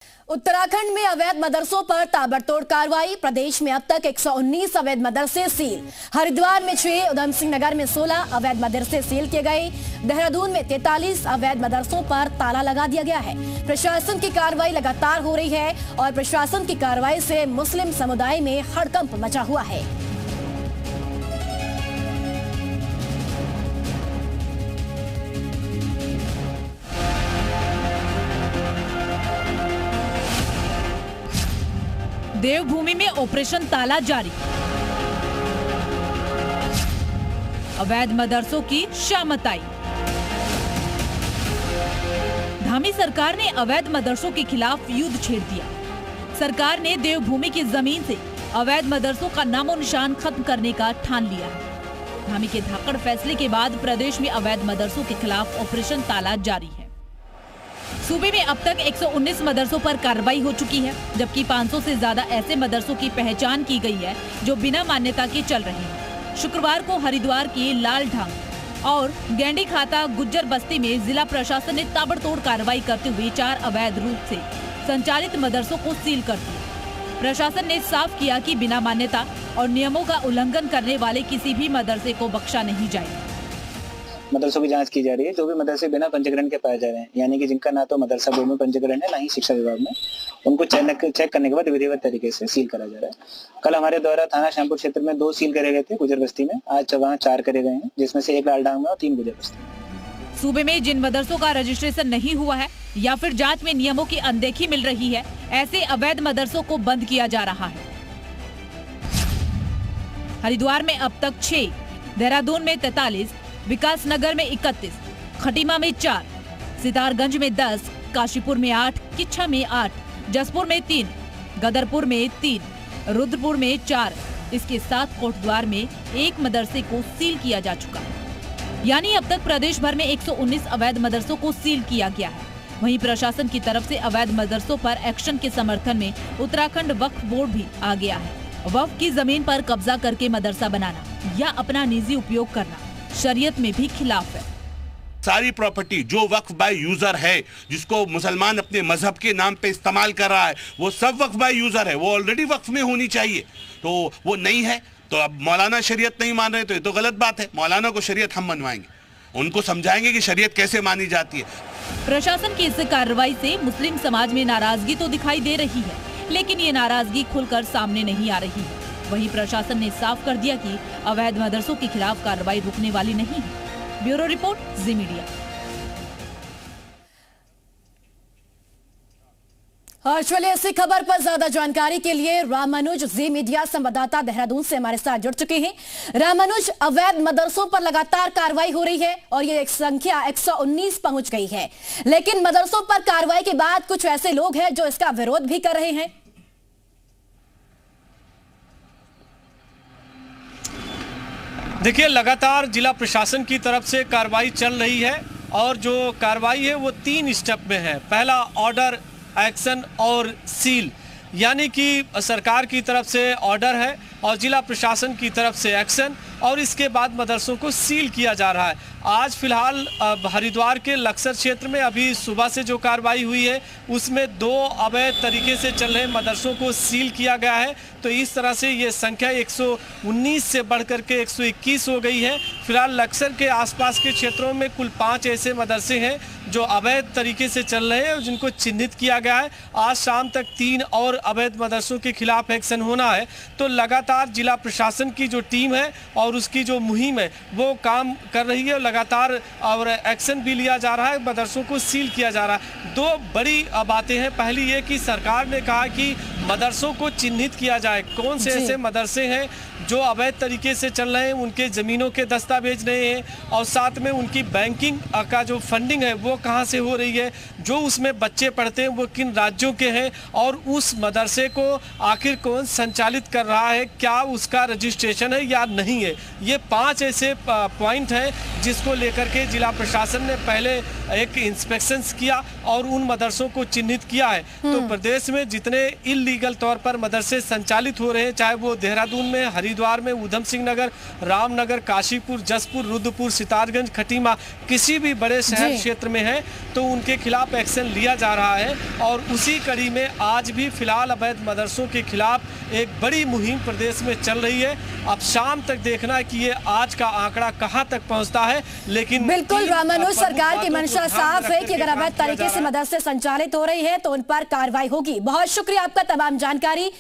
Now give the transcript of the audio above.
उत्तराखंड में अवैध मदरसों पर ताबड़तोड़ कार्रवाई। प्रदेश में अब तक 119 अवैध मदरसे सील। हरिद्वार में 6, उधम सिंह नगर में 16 अवैध मदरसे सील किए गए। देहरादून में 43 अवैध मदरसों पर ताला लगा दिया गया है। प्रशासन की कार्रवाई लगातार हो रही है और प्रशासन की कार्रवाई से मुस्लिम समुदाय में हड़कंप मचा हुआ है। देवभूमि में ऑपरेशन ताला जारी। अवैध मदरसों की शामत आई। धामी सरकार ने अवैध मदरसों के खिलाफ युद्ध छेड़ दिया। सरकार ने देवभूमि की जमीन से अवैध मदरसों का नामो निशान खत्म करने का ठान लिया है। धामी के धाकड़ फैसले के बाद प्रदेश में अवैध मदरसों के खिलाफ ऑपरेशन ताला जारी है। सूबे में अब तक 119 मदरसों पर कार्रवाई हो चुकी है, जबकि 500 से ज्यादा ऐसे मदरसों की पहचान की गई है जो बिना मान्यता के चल रहे हैं। शुक्रवार को हरिद्वार के लालढांग और गैंडी खाता गुज्जर बस्ती में जिला प्रशासन ने ताबड़तोड़ कार्रवाई करते हुए 4 अवैध रूप से संचालित मदरसों को सील कर दिया। प्रशासन ने साफ किया कि बिना मान्यता और नियमों का उल्लंघन करने वाले किसी भी मदरसे को बख्शा नहीं जाएगा। मदरसों की जांच की जा रही है। जो भी मदरसे बिना पंजीकरण के पाए जा रहे हैं, यानी कि जिनका ना तो मदरसा बोर्ड में पंजीकरण है, ना ही शिक्षा विभाग में, उनको चेक करने के बाद विधिवत तरीके से सील करा जा रहा है। कल हमारे द्वारा थाना श्यामपुर क्षेत्र में 2 सील करे गए थे गुजर बस्ती में। आज वहाँ 4 करे गए हैं, जिसमें से 1 लालढांग में और 3 गुजर बस्ती में। सूबे में जिन मदरसों का रजिस्ट्रेशन नहीं हुआ है या फिर जांच में नियमों की अनदेखी मिल रही है, ऐसे अवैध मदरसों को बंद किया जा रहा है। हरिद्वार में अब तक 6, देहरादून में 43, विकास नगर में 31, खटीमा में 4, सितारगंज में 10, काशीपुर में 8, किच्छा में 8, जसपुर में 3, गदरपुर में 3, रुद्रपुर में 4, इसके साथ कोटद्वार में 1 मदरसे को सील किया जा चुका है। यानी अब तक प्रदेश भर में 119 अवैध मदरसों को सील किया गया है। वहीं प्रशासन की तरफ से अवैध मदरसों पर एक्शन के समर्थन में उत्तराखंड वक्फ बोर्ड भी आ गया है। वक्फ की जमीन पर कब्जा करके मदरसा बनाना या अपना निजी उपयोग करना शरीयत में भी खिलाफ है। सारी प्रॉपर्टी जो वक्फ बाय यूजर है, जिसको मुसलमान अपने मजहब के नाम पे इस्तेमाल कर रहा है, वो सब वक्फ बाय यूजर है, वो ऑलरेडी वक्फ में होनी चाहिए। तो वो नहीं है, तो अब मौलाना शरीयत नहीं मान रहे, तो ये तो गलत बात है। मौलाना को शरीयत हम मनवाएंगे, उनको समझाएंगे कि शरीयत कैसे मानी जाती है। प्रशासन की इस कार्रवाई से मुस्लिम समाज में नाराजगी तो दिखाई दे रही है, लेकिन ये नाराजगी खुलकर सामने नहीं आ रही है। वहीं प्रशासन ने साफ कर दिया कि अवैध मदरसों के खिलाफ कार्रवाई रुकने वाली नहीं है। ब्यूरो रिपोर्ट, जी मीडिया। और चलिए इसी खबर पर ज्यादा जानकारी के लिए रामानुज, जी मीडिया संवाददाता देहरादून से हमारे साथ जुड़ चुके हैं। रामानुज, अवैध मदरसों पर लगातार कार्रवाई हो रही है और ये संख्या 119 पहुंच गई है, लेकिन मदरसों पर कार्रवाई के बाद कुछ ऐसे लोग हैं जो इसका विरोध भी कर रहे हैं। देखिए, लगातार जिला प्रशासन की तरफ से कार्रवाई चल रही है और जो कार्रवाई है वो 3 स्टेप में है। पहला ऑर्डर, एक्शन और सील, यानी कि सरकार की तरफ से ऑर्डर है और जिला प्रशासन की तरफ से एक्शन, और इसके बाद मदरसों को सील किया जा रहा है। आज फिलहाल हरिद्वार के लक्सर क्षेत्र में अभी सुबह से जो कार्रवाई हुई है उसमें 2 अवैध तरीके से चल रहे मदरसों को सील किया गया है। तो इस तरह से ये संख्या 119 से बढ़कर के 121 हो गई है। फिलहाल लक्सर के आसपास के क्षेत्रों में कुल 5 ऐसे मदरसे हैं जो अवैध तरीके से चल रहे हैं और जिनको चिन्हित किया गया है। आज शाम तक 3 और अवैध मदरसों के खिलाफ एक्शन होना है। तो लगातार जिला प्रशासन की जो टीम है और उसकी जो मुहिम है वो काम कर रही है लगातार, और एक्शन भी लिया जा रहा है, मदरसों को सील किया जा रहा है। 2 बड़ी बातें हैं। पहली ये कि सरकार ने कहा कि मदरसों को चिन्हित किया जाए, कौन से ऐसे मदरसे हैं जो अवैध तरीके से चल रहे हैं, उनके ज़मीनों के दस्तावेज नहीं हैं, और साथ में उनकी बैंकिंग का जो फंडिंग है वो कहाँ से हो रही है, जो उसमें बच्चे पढ़ते हैं वो किन राज्यों के हैं, और उस मदरसे को आखिर कौन संचालित कर रहा है, क्या उसका रजिस्ट्रेशन है या नहीं है। ये 5 ऐसे पॉइंट हैं जिसको लेकर के जिला प्रशासन ने पहले एक इंस्पेक्शंस किया और उन मदरसों को चिन्हित किया है। तो प्रदेश में जितने इलीगल तौर पर मदरसे संचालित हो रहे हैं, चाहे वो देहरादून में, हरिद्वार में, उधम सिंह नगर, रामनगर, काशीपुर, जसपुर, रुद्रपुर, सितारगंज, खटीमा, किसी भी बड़े शहर क्षेत्र में है, तो उनके खिलाफ एक्शन लिया जा रहा है। और उसी कड़ी में आज भी फिलहाल अवैध मदरसों के खिलाफ एक बड़ी मुहिम प्रदेश में चल रही है। अब शाम तक देखना है कि ये आज का आंकड़ा कहां तक पहुंचता है। लेकिन बिल्कुल रामानुज, सरकार की मंशा साफ है कि अगर अवैध तरीके से मदरसे संचालित हो रही है तो उन पर कार्रवाई होगी। बहुत शुक्रिया आपका तमाम जानकारी।